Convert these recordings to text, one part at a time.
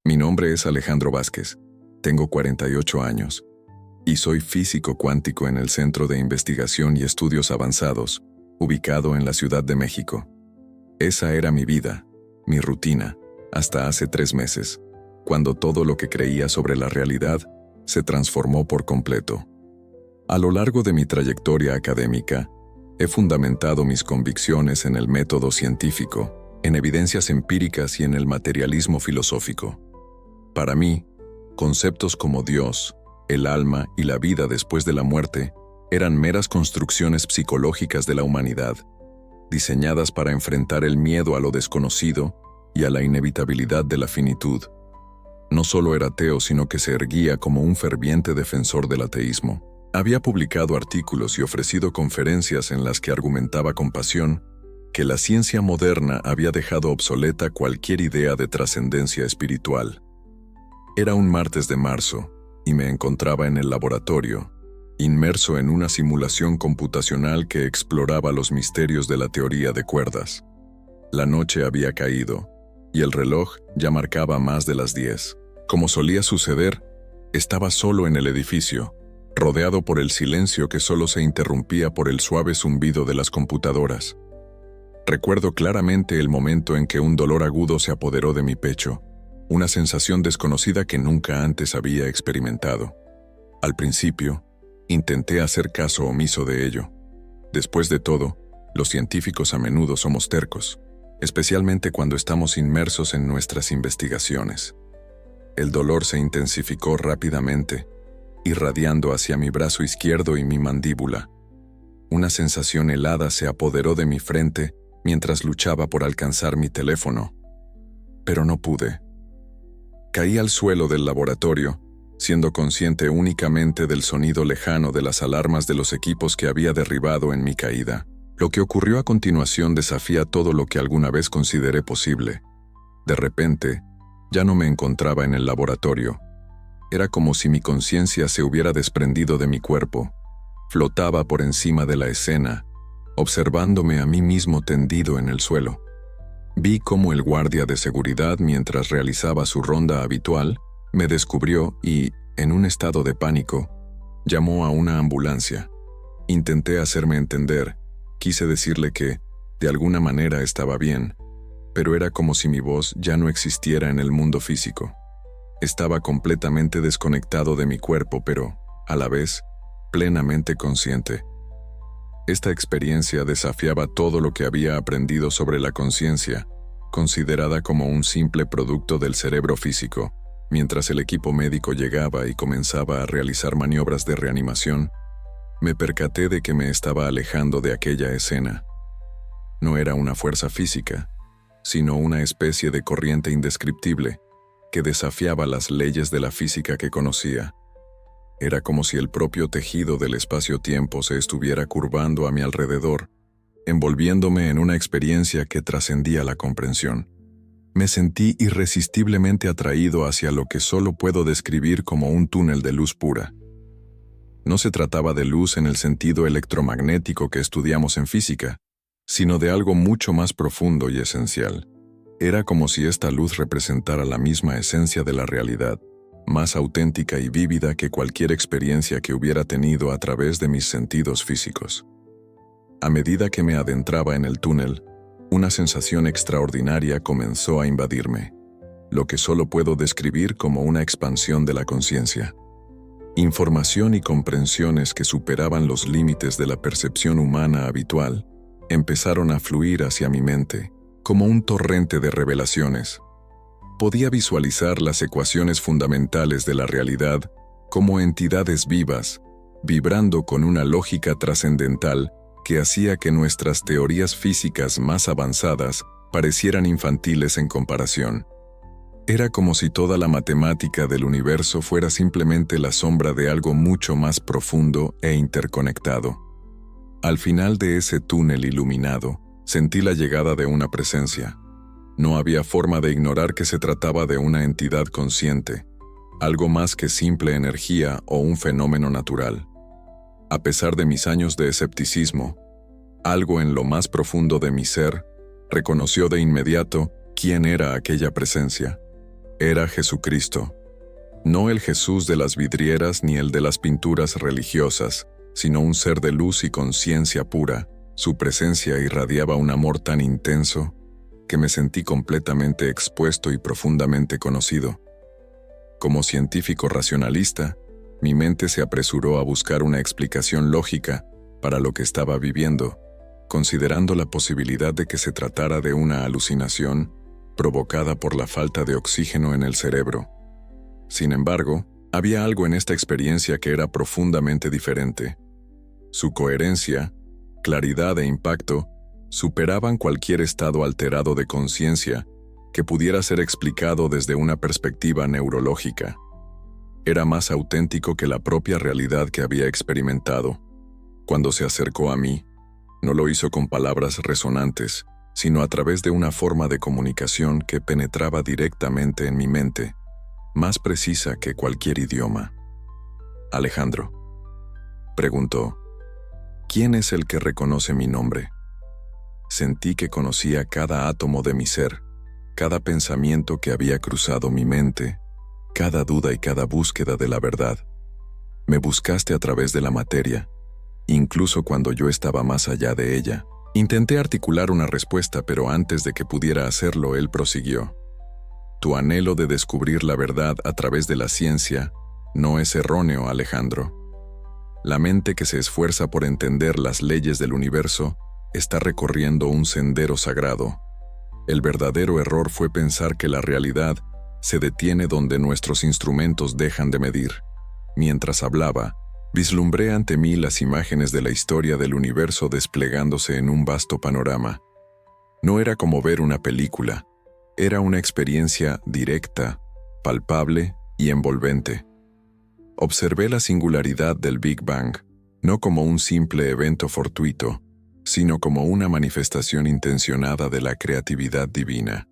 Mi nombre es Alejandro Vázquez, tengo 48 años y soy físico cuántico en el Centro de Investigación y Estudios Avanzados, ubicado en la Ciudad de México. Esa era mi vida, mi rutina, hasta hace 3 meses, cuando todo lo que creía sobre la realidad se transformó por completo. A lo largo de mi trayectoria académica, he fundamentado mis convicciones en el método científico, en evidencias empíricas y en el materialismo filosófico. Para mí, conceptos como Dios, el alma y la vida después de la muerte eran meras construcciones psicológicas de la humanidad, diseñadas para enfrentar el miedo a lo desconocido y a la inevitabilidad de la finitud. No solo era ateo, sino que se erguía como un ferviente defensor del ateísmo. Había publicado artículos y ofrecido conferencias en las que argumentaba con pasión que la ciencia moderna había dejado obsoleta cualquier idea de trascendencia espiritual. Era un martes de marzo y me encontraba en el laboratorio, inmerso en una simulación computacional que exploraba los misterios de la teoría de cuerdas. La noche había caído y el reloj ya marcaba más de las 10. Como solía suceder, estaba solo en el edificio, rodeado por el silencio que solo se interrumpía por el suave zumbido de las computadoras. Recuerdo claramente el momento en que un dolor agudo se apoderó de mi pecho, una sensación desconocida que nunca antes había experimentado. Al principio, intenté hacer caso omiso de ello. Después de todo, los científicos a menudo somos tercos, especialmente cuando estamos inmersos en nuestras investigaciones. El dolor se intensificó rápidamente, irradiando hacia mi brazo izquierdo y mi mandíbula. Una sensación helada se apoderó de mi frente mientras luchaba por alcanzar mi teléfono, pero no pude. Caí al suelo del laboratorio, siendo consciente únicamente del sonido lejano de las alarmas de los equipos que había derribado en mi caída. Lo que ocurrió a continuación desafía todo lo que alguna vez consideré posible. De repente, ya no me encontraba en el laboratorio. Era como si mi conciencia se hubiera desprendido de mi cuerpo. Flotaba por encima de la escena, observándome a mí mismo tendido en el suelo. Vi cómo el guardia de seguridad, mientras realizaba su ronda habitual, me descubrió y, en un estado de pánico, llamó a una ambulancia. Intenté hacerme entender, quise decirle que, de alguna manera, estaba bien, pero era como si mi voz ya no existiera en el mundo físico. Estaba completamente desconectado de mi cuerpo, pero, a la vez, plenamente consciente. Esta experiencia desafiaba todo lo que había aprendido sobre la conciencia, considerada como un simple producto del cerebro físico. Mientras el equipo médico llegaba y comenzaba a realizar maniobras de reanimación, me percaté de que me estaba alejando de aquella escena. No era una fuerza física, sino una especie de corriente indescriptible que desafiaba las leyes de la física que conocía. Era como si el propio tejido del espacio-tiempo se estuviera curvando a mi alrededor, envolviéndome en una experiencia que trascendía la comprensión. Me sentí irresistiblemente atraído hacia lo que solo puedo describir como un túnel de luz pura. No se trataba de luz en el sentido electromagnético que estudiamos en física, sino de algo mucho más profundo y esencial. Era como si esta luz representara la misma esencia de la realidad, más auténtica y vívida que cualquier experiencia que hubiera tenido a través de mis sentidos físicos. A medida que me adentraba en el túnel, una sensación extraordinaria comenzó a invadirme, lo que solo puedo describir como una expansión de la conciencia. Información y comprensiones que superaban los límites de la percepción humana habitual empezaron a fluir hacia mi mente, como un torrente de revelaciones. Podía visualizar las ecuaciones fundamentales de la realidad como entidades vivas, vibrando con una lógica trascendental que hacía que nuestras teorías físicas más avanzadas parecieran infantiles en comparación. Era como si toda la matemática del universo fuera simplemente la sombra de algo mucho más profundo e interconectado. Al final de ese túnel iluminado, sentí la llegada de una presencia. No había forma de ignorar que se trataba de una entidad consciente, algo más que simple energía o un fenómeno natural. A pesar de mis años de escepticismo, algo en lo más profundo de mi ser reconoció de inmediato quién era aquella presencia. Era Jesucristo. No el Jesús de las vidrieras ni el de las pinturas religiosas, sino un ser de luz y conciencia pura. Su presencia irradiaba un amor tan intenso que me sentí completamente expuesto y profundamente conocido. Como científico racionalista, mi mente se apresuró a buscar una explicación lógica para lo que estaba viviendo, considerando la posibilidad de que se tratara de una alucinación provocada por la falta de oxígeno en el cerebro. Sin embargo, había algo en esta experiencia que era profundamente diferente. Su coherencia, claridad e impacto superaban cualquier estado alterado de conciencia que pudiera ser explicado desde una perspectiva neurológica. Era más auténtico que la propia realidad que había experimentado. Cuando se acercó a mí, no lo hizo con palabras resonantes, sino a través de una forma de comunicación que penetraba directamente en mi mente, más precisa que cualquier idioma. Alejandro, preguntó, ¿quién es el que reconoce mi nombre? Sentí que conocía cada átomo de mi ser, cada pensamiento que había cruzado mi mente, cada duda y cada búsqueda de la verdad. Me buscaste a través de la materia, incluso cuando yo estaba más allá de ella. Intenté articular una respuesta, pero antes de que pudiera hacerlo, él prosiguió. Tu anhelo de descubrir la verdad a través de la ciencia no es erróneo, Alejandro. La mente que se esfuerza por entender las leyes del universo está recorriendo un sendero sagrado. El verdadero error fue pensar que la realidad se detiene donde nuestros instrumentos dejan de medir. Mientras hablaba, vislumbré ante mí las imágenes de la historia del universo desplegándose en un vasto panorama. No era como ver una película, era una experiencia directa, palpable y envolvente. Observé la singularidad del Big Bang, no como un simple evento fortuito, sino como una manifestación intencionada de la creatividad divina.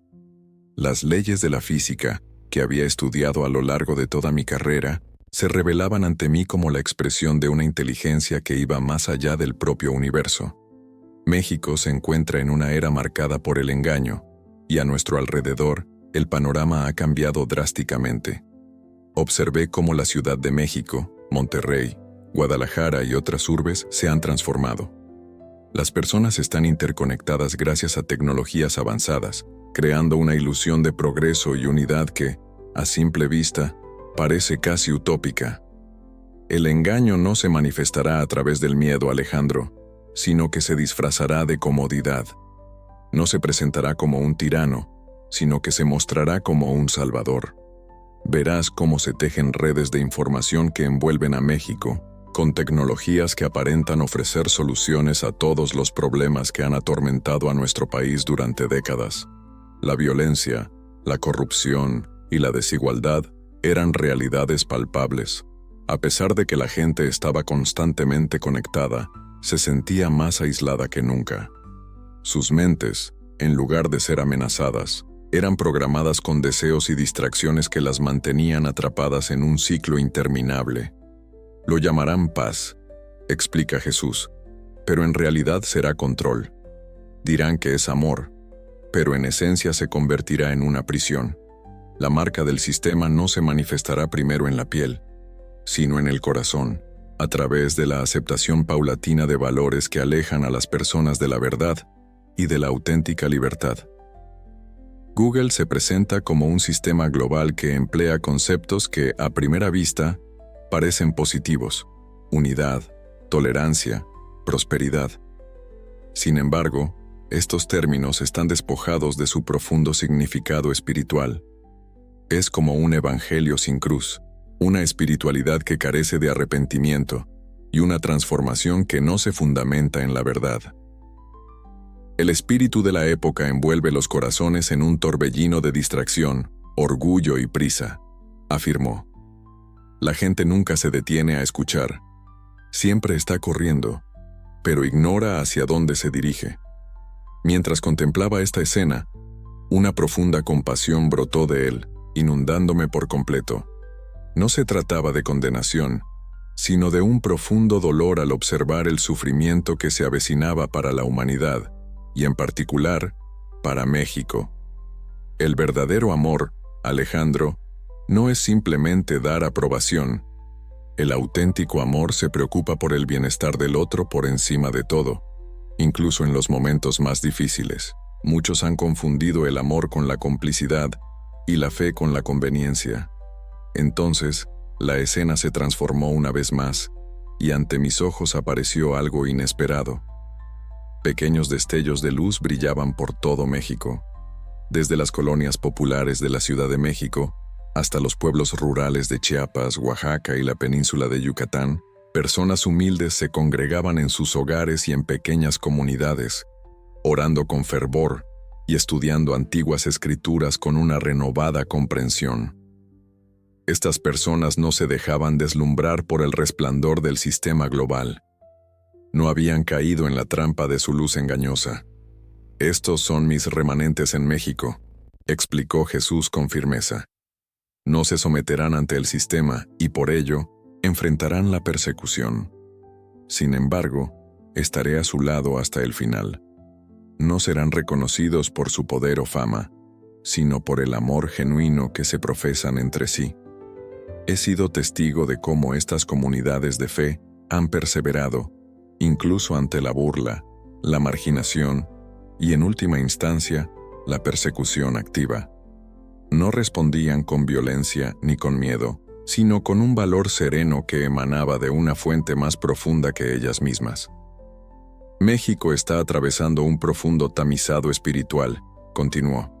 Las leyes de la física, que había estudiado a lo largo de toda mi carrera, se revelaban ante mí como la expresión de una inteligencia que iba más allá del propio universo. México se encuentra en una era marcada por el engaño, y a nuestro alrededor, el panorama ha cambiado drásticamente. Observé cómo la Ciudad de México, Monterrey, Guadalajara y otras urbes se han transformado. Las personas están interconectadas gracias a tecnologías avanzadas, creando una ilusión de progreso y unidad que, a simple vista, parece casi utópica. El engaño no se manifestará a través del miedo, Alejandro, sino que se disfrazará de comodidad. No se presentará como un tirano, sino que se mostrará como un salvador. Verás cómo se tejen redes de información que envuelven a México, con tecnologías que aparentan ofrecer soluciones a todos los problemas que han atormentado a nuestro país durante décadas. La violencia, la corrupción y la desigualdad eran realidades palpables. A pesar de que la gente estaba constantemente conectada, se sentía más aislada que nunca. Sus mentes, en lugar de ser amenazadas, eran programadas con deseos y distracciones que las mantenían atrapadas en un ciclo interminable. Lo llamarán paz, explica Jesús, pero en realidad será control. Dirán que es amor, pero en esencia se convertirá en una prisión. La marca del sistema no se manifestará primero en la piel, sino en el corazón, a través de la aceptación paulatina de valores que alejan a las personas de la verdad y de la auténtica libertad. Google se presenta como un sistema global que emplea conceptos que, a primera vista, parecen positivos: unidad, tolerancia, prosperidad. Sin embargo, estos términos están despojados de su profundo significado espiritual. Es como un evangelio sin cruz, una espiritualidad que carece de arrepentimiento y una transformación que no se fundamenta en la verdad. El espíritu de la época envuelve los corazones en un torbellino de distracción, orgullo y prisa, afirmó. La gente nunca se detiene a escuchar. Siempre está corriendo, pero ignora hacia dónde se dirige. Mientras contemplaba esta escena, una profunda compasión brotó de él, inundándome por completo. No se trataba de condenación, sino de un profundo dolor al observar el sufrimiento que se avecinaba para la humanidad, y en particular, para México. El verdadero amor, Alejandro, no es simplemente dar aprobación. El auténtico amor se preocupa por el bienestar del otro por encima de todo, incluso en los momentos más difíciles. Muchos han confundido el amor con la complicidad y la fe con la conveniencia. Entonces, la escena se transformó una vez más, y ante mis ojos apareció algo inesperado. Pequeños destellos de luz brillaban por todo México, desde las colonias populares de la Ciudad de México hasta los pueblos rurales de Chiapas, Oaxaca y la península de Yucatán. Personas humildes se congregaban en sus hogares y en pequeñas comunidades, orando con fervor y estudiando antiguas escrituras con una renovada comprensión. Estas personas no se dejaban deslumbrar por el resplandor del sistema global. No habían caído en la trampa de su luz engañosa. «Estos son mis remanentes en México», explicó Jesús con firmeza. «No se someterán ante el sistema y por ello enfrentarán la persecución. Sin embargo, estaré a su lado hasta el final. No serán reconocidos por su poder o fama, sino por el amor genuino que se profesan entre sí». He sido testigo de cómo estas comunidades de fe han perseverado, incluso ante la burla, la marginación y, en última instancia, la persecución activa. No respondían con violencia ni con miedo, sino con un valor sereno que emanaba de una fuente más profunda que ellas mismas. México está atravesando un profundo tamizado espiritual, continuó.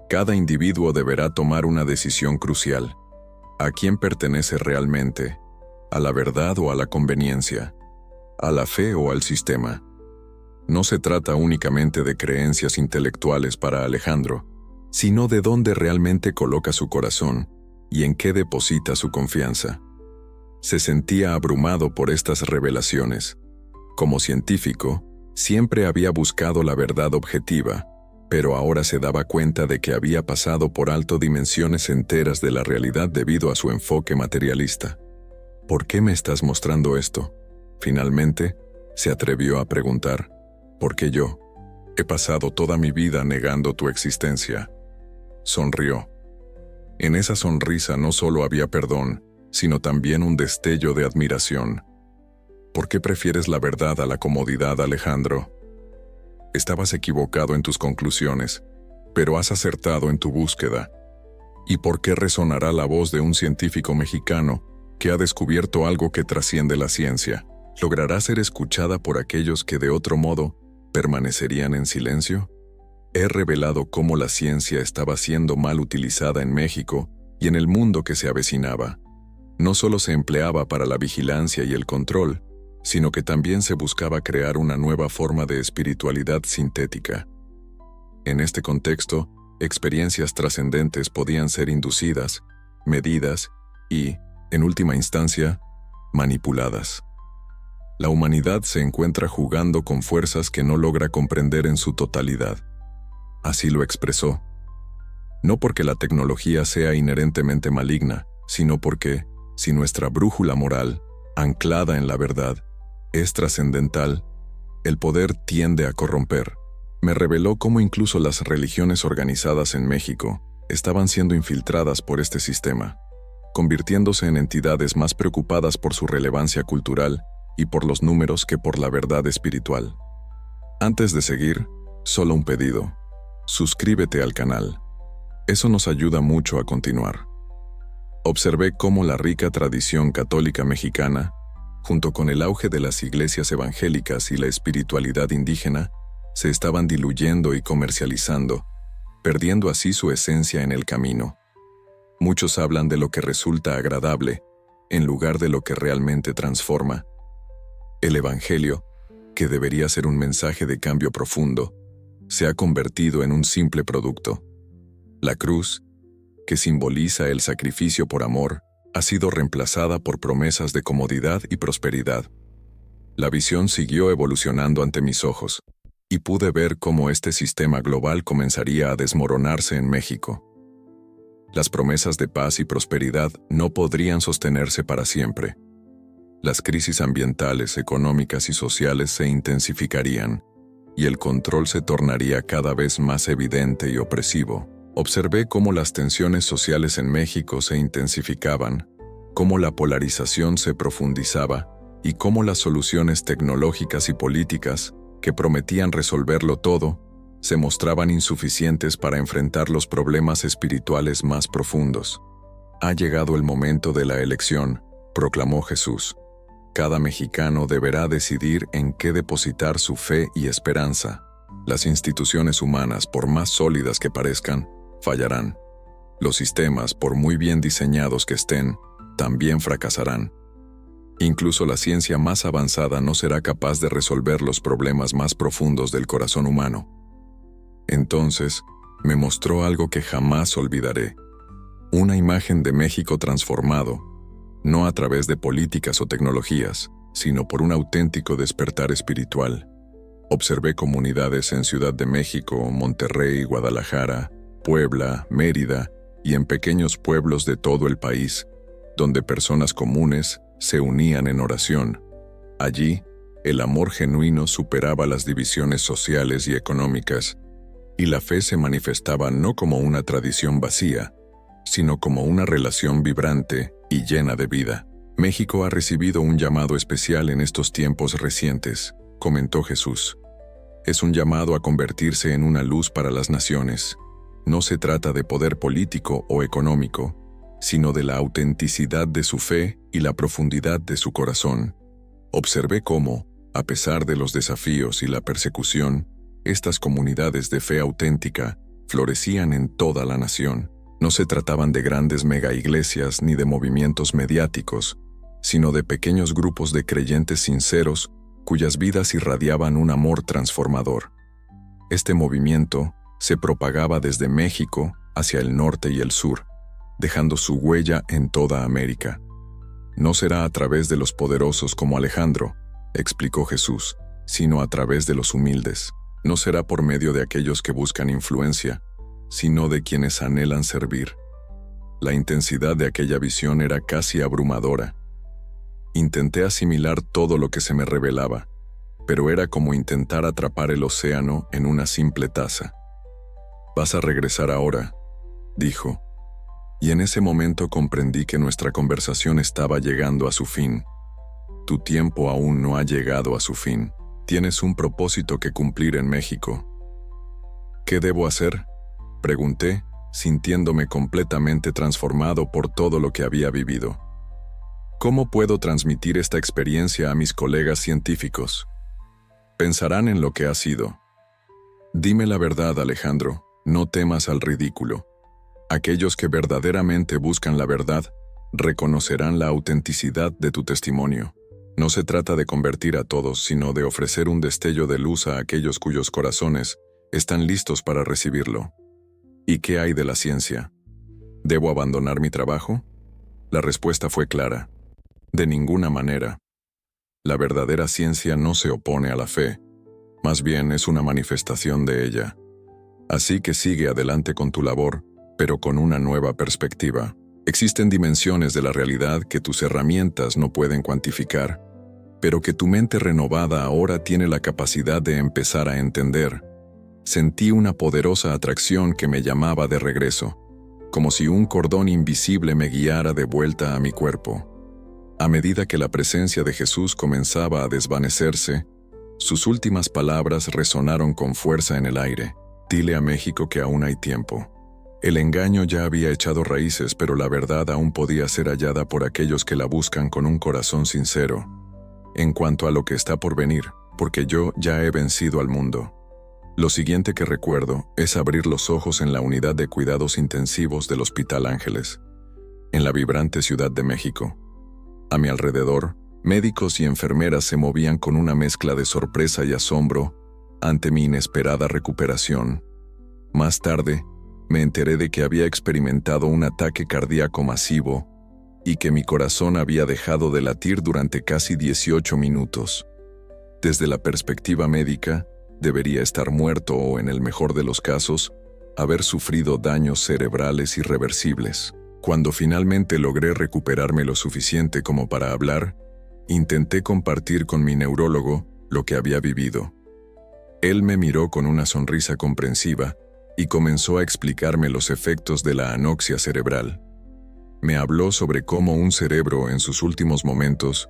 Cada individuo deberá tomar una decisión crucial. ¿A quién pertenece realmente? ¿A la verdad o a la conveniencia? ¿A la fe o al sistema? No se trata únicamente de creencias intelectuales para Alejandro, sino de dónde realmente coloca su corazón y en qué deposita su confianza. Se sentía abrumado por estas revelaciones. Como científico, siempre había buscado la verdad objetiva, pero ahora se daba cuenta de que había pasado por alto dimensiones enteras de la realidad debido a su enfoque materialista. ¿Por qué me estás mostrando esto? Finalmente, se atrevió a preguntar. ¿Por qué yo? He pasado toda mi vida negando tu existencia. Sonrió. En esa sonrisa no solo había perdón, sino también un destello de admiración. ¿Por qué prefieres la verdad a la comodidad, Alejandro? Estabas equivocado en tus conclusiones, pero has acertado en tu búsqueda. ¿Y por qué resonará la voz de un científico mexicano que ha descubierto algo que trasciende la ciencia? ¿Logrará ser escuchada por aquellos que de otro modo permanecerían en silencio? He revelado cómo la ciencia estaba siendo mal utilizada en México y en el mundo que se avecinaba. No solo se empleaba para la vigilancia y el control, sino que también se buscaba crear una nueva forma de espiritualidad sintética. En este contexto, experiencias trascendentes podían ser inducidas, medidas y, en última instancia, manipuladas. La humanidad se encuentra jugando con fuerzas que no logra comprender en su totalidad. Así lo expresó. No porque la tecnología sea inherentemente maligna, sino porque, si nuestra brújula moral, anclada en la verdad, es trascendental, el poder tiende a corromper. Me reveló cómo incluso las religiones organizadas en México estaban siendo infiltradas por este sistema, convirtiéndose en entidades más preocupadas por su relevancia cultural y por los números que por la verdad espiritual. Antes de seguir, solo un pedido. Suscríbete al canal. Eso nos ayuda mucho a continuar. Observé cómo la rica tradición católica mexicana, junto con el auge de las iglesias evangélicas y la espiritualidad indígena, se estaban diluyendo y comercializando, perdiendo así su esencia en el camino. Muchos hablan de lo que resulta agradable, en lugar de lo que realmente transforma. El Evangelio, que debería ser un mensaje de cambio profundo, se ha convertido en un simple producto. La cruz, que simboliza el sacrificio por amor, ha sido reemplazada por promesas de comodidad y prosperidad. La visión siguió evolucionando ante mis ojos, y pude ver cómo este sistema global comenzaría a desmoronarse en México. Las promesas de paz y prosperidad no podrían sostenerse para siempre. Las crisis ambientales, económicas y sociales se intensificarían, y el control se tornaría cada vez más evidente y opresivo. Observé cómo las tensiones sociales en México se intensificaban, cómo la polarización se profundizaba y cómo las soluciones tecnológicas y políticas, que prometían resolverlo todo, se mostraban insuficientes para enfrentar los problemas espirituales más profundos. Ha llegado el momento de la elección, proclamó Jesús. Cada mexicano deberá decidir en qué depositar su fe y esperanza. Las instituciones humanas, por más sólidas que parezcan, fallarán. Los sistemas, por muy bien diseñados que estén, también fracasarán. Incluso la ciencia más avanzada no será capaz de resolver los problemas más profundos del corazón humano. Entonces, me mostró algo que jamás olvidaré. Una imagen de México transformado, no a través de políticas o tecnologías, sino por un auténtico despertar espiritual. Observé comunidades en Ciudad de México, Monterrey, Guadalajara, Puebla, Mérida y en pequeños pueblos de todo el país, donde personas comunes se unían en oración. Allí, el amor genuino superaba las divisiones sociales y económicas, y la fe se manifestaba no como una tradición vacía, sino como una relación vibrante y llena de vida. México ha recibido un llamado especial en estos tiempos recientes, comentó Jesús. Es un llamado a convertirse en una luz para las naciones. No se trata de poder político o económico, sino de la autenticidad de su fe y la profundidad de su corazón. Observé cómo, a pesar de los desafíos y la persecución, estas comunidades de fe auténtica florecían en toda la nación. No se trataban de grandes megaiglesias ni de movimientos mediáticos, sino de pequeños grupos de creyentes sinceros cuyas vidas irradiaban un amor transformador. Este movimiento se propagaba desde México hacia el norte y el sur, dejando su huella en toda América. No será a través de los poderosos como Alejandro, explicó Jesús, sino a través de los humildes. No será por medio de aquellos que buscan influencia, sino de quienes anhelan servir. La intensidad de aquella visión era casi abrumadora. Intenté asimilar todo lo que se me revelaba, pero era como intentar atrapar el océano en una simple taza. «Vas a regresar ahora», dijo, y en ese momento comprendí que nuestra conversación estaba llegando a su fin. Tu tiempo aún no ha llegado a su fin. Tienes un propósito que cumplir en México. ¿Qué debo hacer?, pregunté, sintiéndome completamente transformado por todo lo que había vivido. ¿Cómo puedo transmitir esta experiencia a mis colegas científicos? Pensarán en lo que ha sido. Dime la verdad, Alejandro, no temas al ridículo. Aquellos que verdaderamente buscan la verdad reconocerán la autenticidad de tu testimonio. No se trata de convertir a todos, sino de ofrecer un destello de luz a aquellos cuyos corazones están listos para recibirlo. ¿Y qué hay de la ciencia? ¿Debo abandonar mi trabajo? La respuesta fue clara. De ninguna manera. La verdadera ciencia no se opone a la fe, más bien es una manifestación de ella. Así que sigue adelante con tu labor, pero con una nueva perspectiva. Existen dimensiones de la realidad que tus herramientas no pueden cuantificar, pero que tu mente renovada ahora tiene la capacidad de empezar a entender. Sentí una poderosa atracción que me llamaba de regreso, como si un cordón invisible me guiara de vuelta a mi cuerpo. A medida que la presencia de Jesús comenzaba a desvanecerse, sus últimas palabras resonaron con fuerza en el aire. Dile a México que aún hay tiempo. El engaño ya había echado raíces, pero la verdad aún podía ser hallada por aquellos que la buscan con un corazón sincero. En cuanto a lo que está por venir, porque yo ya he vencido al mundo. Lo siguiente que recuerdo es abrir los ojos en la unidad de cuidados intensivos del Hospital Ángeles, en la vibrante Ciudad de México. A mi alrededor, médicos y enfermeras se movían con una mezcla de sorpresa y asombro ante mi inesperada recuperación. Más tarde, me enteré de que había experimentado un ataque cardíaco masivo y que mi corazón había dejado de latir durante casi 18 minutos. Desde la perspectiva médica, debería estar muerto o, en el mejor de los casos, haber sufrido daños cerebrales irreversibles. Cuando finalmente logré recuperarme lo suficiente como para hablar, intenté compartir con mi neurólogo lo que había vivido. Él me miró con una sonrisa comprensiva y comenzó a explicarme los efectos de la anoxia cerebral. Me habló sobre cómo un cerebro en sus últimos momentos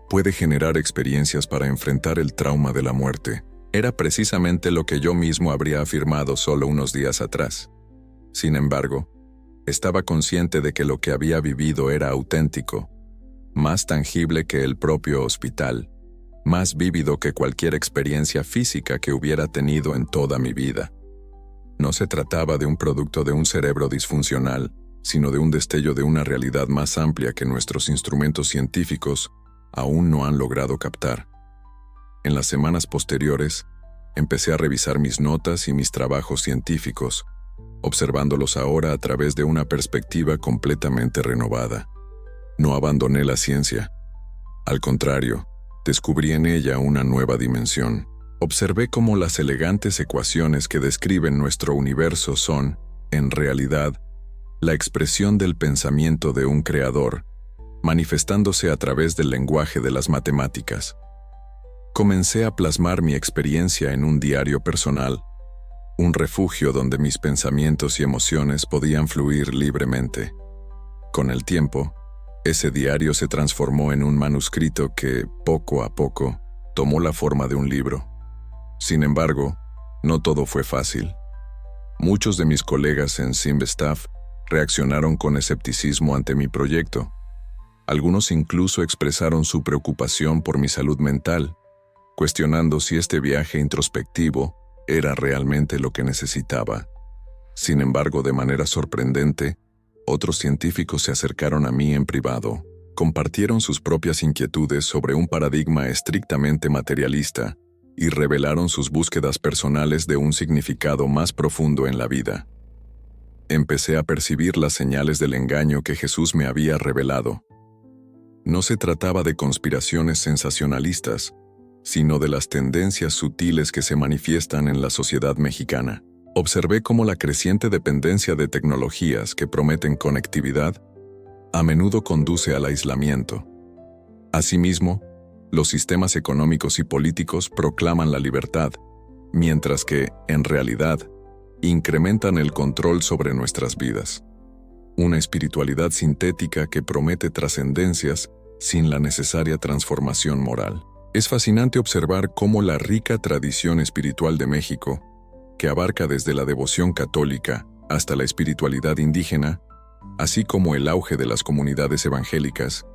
puede generar experiencias para enfrentar el trauma de la muerte. Era precisamente lo que yo mismo habría afirmado solo unos días atrás. Sin embargo, estaba consciente de que lo que había vivido era auténtico, más tangible que el propio hospital, más vívido que cualquier experiencia física que hubiera tenido en toda mi vida. No se trataba de un producto de un cerebro disfuncional, sino de un destello de una realidad más amplia que nuestros instrumentos científicos aún no han logrado captar. En las semanas posteriores, empecé a revisar mis notas y mis trabajos científicos, observándolos ahora a través de una perspectiva completamente renovada. No abandoné la ciencia. Al contrario, descubrí en ella una nueva dimensión. Observé cómo las elegantes ecuaciones que describen nuestro universo son, en realidad, la expresión del pensamiento de un creador, manifestándose a través del lenguaje de las matemáticas. Comencé a plasmar mi experiencia en un diario personal, un refugio donde mis pensamientos y emociones podían fluir libremente. Con el tiempo, ese diario se transformó en un manuscrito que, poco a poco, tomó la forma de un libro. Sin embargo, no todo fue fácil. Muchos de mis colegas en SimStaff reaccionaron con escepticismo ante mi proyecto. Algunos incluso expresaron su preocupación por mi salud mental, cuestionando si este viaje introspectivo era realmente lo que necesitaba. Sin embargo, de manera sorprendente, otros científicos se acercaron a mí en privado, compartieron sus propias inquietudes sobre un paradigma estrictamente materialista y revelaron sus búsquedas personales de un significado más profundo en la vida. Empecé a percibir las señales del engaño que Jesús me había revelado. No se trataba de conspiraciones sensacionalistas, sino de las tendencias sutiles que se manifiestan en la sociedad mexicana. Observé cómo la creciente dependencia de tecnologías que prometen conectividad a menudo conduce al aislamiento. Asimismo, los sistemas económicos y políticos proclaman la libertad, mientras que, en realidad, incrementan el control sobre nuestras vidas. Una espiritualidad sintética que promete trascendencias sin la necesaria transformación moral. Es fascinante observar cómo la rica tradición espiritual de México, que abarca desde la devoción católica hasta la espiritualidad indígena, así como el auge de las comunidades evangélicas,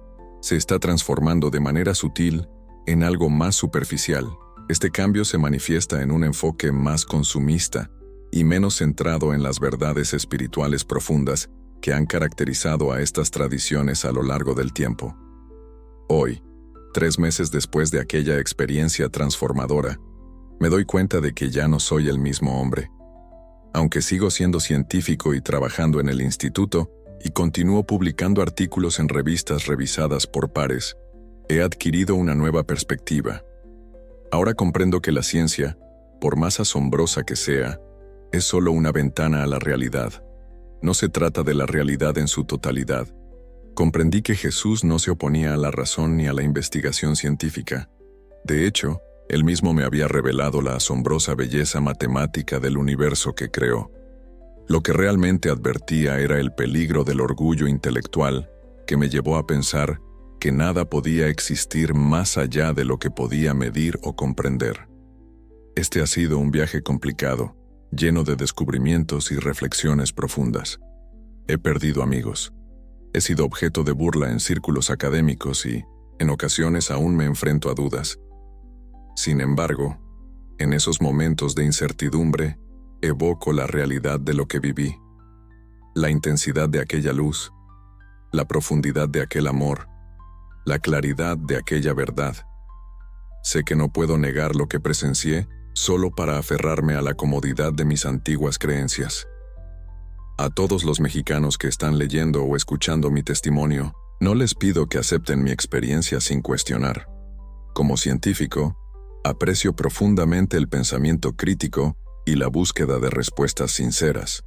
se está transformando de manera sutil en algo más superficial. Este cambio se manifiesta en un enfoque más consumista y menos centrado en las verdades espirituales profundas que han caracterizado a estas tradiciones a lo largo del tiempo. Hoy, 3 meses después de aquella experiencia transformadora, me doy cuenta de que ya no soy el mismo hombre. Aunque sigo siendo científico y trabajando en el instituto, y continúo publicando artículos en revistas revisadas por pares, he adquirido una nueva perspectiva. Ahora comprendo que la ciencia, por más asombrosa que sea, es solo una ventana a la realidad. No se trata de la realidad en su totalidad. Comprendí que Jesús no se oponía a la razón ni a la investigación científica. De hecho, él mismo me había revelado la asombrosa belleza matemática del universo que creó. Lo que realmente advertía era el peligro del orgullo intelectual que me llevó a pensar que nada podía existir más allá de lo que podía medir o comprender. Este ha sido un viaje complicado, lleno de descubrimientos y reflexiones profundas. He perdido amigos. He sido objeto de burla en círculos académicos y, en ocasiones, aún me enfrento a dudas. Sin embargo, en esos momentos de incertidumbre, evoco la realidad de lo que viví, la intensidad de aquella luz, la profundidad de aquel amor, la claridad de aquella verdad. Sé que no puedo negar lo que presencié solo para aferrarme a la comodidad de mis antiguas creencias. A todos los mexicanos que están leyendo o escuchando mi testimonio, no les pido que acepten mi experiencia sin cuestionar. Como científico, aprecio profundamente el pensamiento crítico y la búsqueda de respuestas sinceras.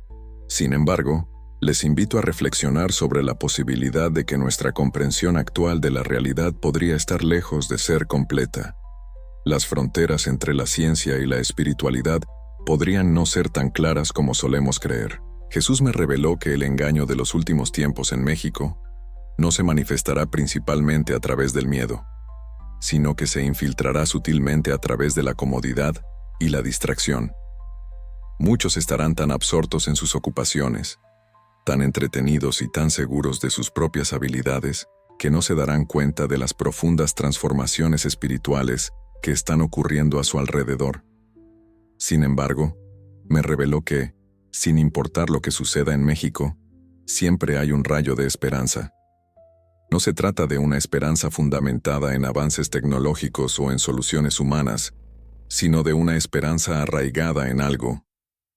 Sin embargo, les invito a reflexionar sobre la posibilidad de que nuestra comprensión actual de la realidad podría estar lejos de ser completa. Las fronteras entre la ciencia y la espiritualidad podrían no ser tan claras como solemos creer. Jesús me reveló que el engaño de los últimos tiempos en México no se manifestará principalmente a través del miedo, sino que se infiltrará sutilmente a través de la comodidad y la distracción. Muchos estarán tan absortos en sus ocupaciones, tan entretenidos y tan seguros de sus propias habilidades, que no se darán cuenta de las profundas transformaciones espirituales que están ocurriendo a su alrededor. Sin embargo, me reveló que, sin importar lo que suceda en México, siempre hay un rayo de esperanza. No se trata de una esperanza fundamentada en avances tecnológicos o en soluciones humanas, sino de una esperanza arraigada en algo,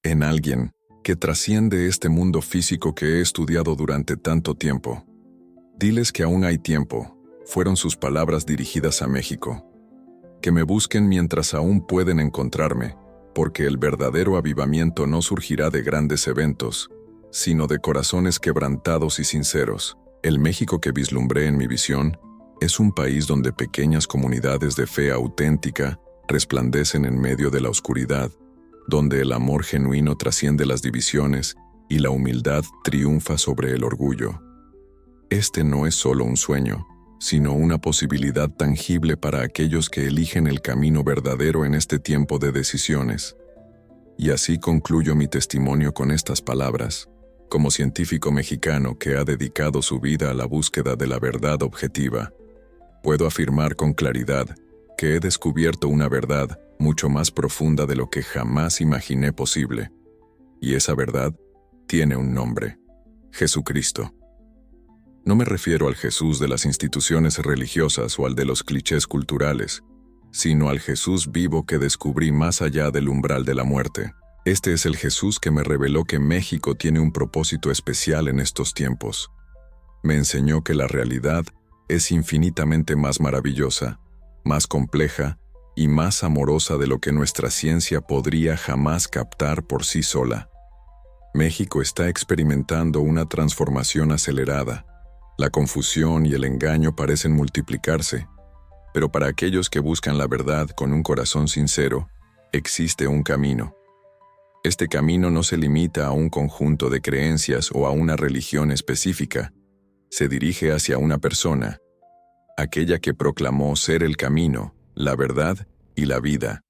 en alguien, que trasciende este mundo físico que he estudiado durante tanto tiempo. Diles que aún hay tiempo, fueron sus palabras dirigidas a México. Que me busquen mientras aún pueden encontrarme, porque el verdadero avivamiento no surgirá de grandes eventos, sino de corazones quebrantados y sinceros. El México que vislumbré en mi visión es un país donde pequeñas comunidades de fe auténtica resplandecen en medio de la oscuridad, donde el amor genuino trasciende las divisiones y la humildad triunfa sobre el orgullo. Este no es solo un sueño, sino una posibilidad tangible para aquellos que eligen el camino verdadero en este tiempo de decisiones. Y así concluyo mi testimonio con estas palabras. Como científico mexicano que ha dedicado su vida a la búsqueda de la verdad objetiva, puedo afirmar con claridad que he descubierto una verdad mucho más profunda de lo que jamás imaginé posible. Y esa verdad tiene un nombre: Jesucristo. No me refiero al Jesús de las instituciones religiosas o al de los clichés culturales, sino al Jesús vivo que descubrí más allá del umbral de la muerte. Este es el Jesús que me reveló que México tiene un propósito especial en estos tiempos. Me enseñó que la realidad es infinitamente más maravillosa, más compleja y más amorosa de lo que nuestra ciencia podría jamás captar por sí sola. México está experimentando una transformación acelerada. La confusión y el engaño parecen multiplicarse, pero para aquellos que buscan la verdad con un corazón sincero, existe un camino. Este camino no se limita a un conjunto de creencias o a una religión específica. Se dirige hacia una persona, aquella que proclamó ser el camino, la verdad y la vida.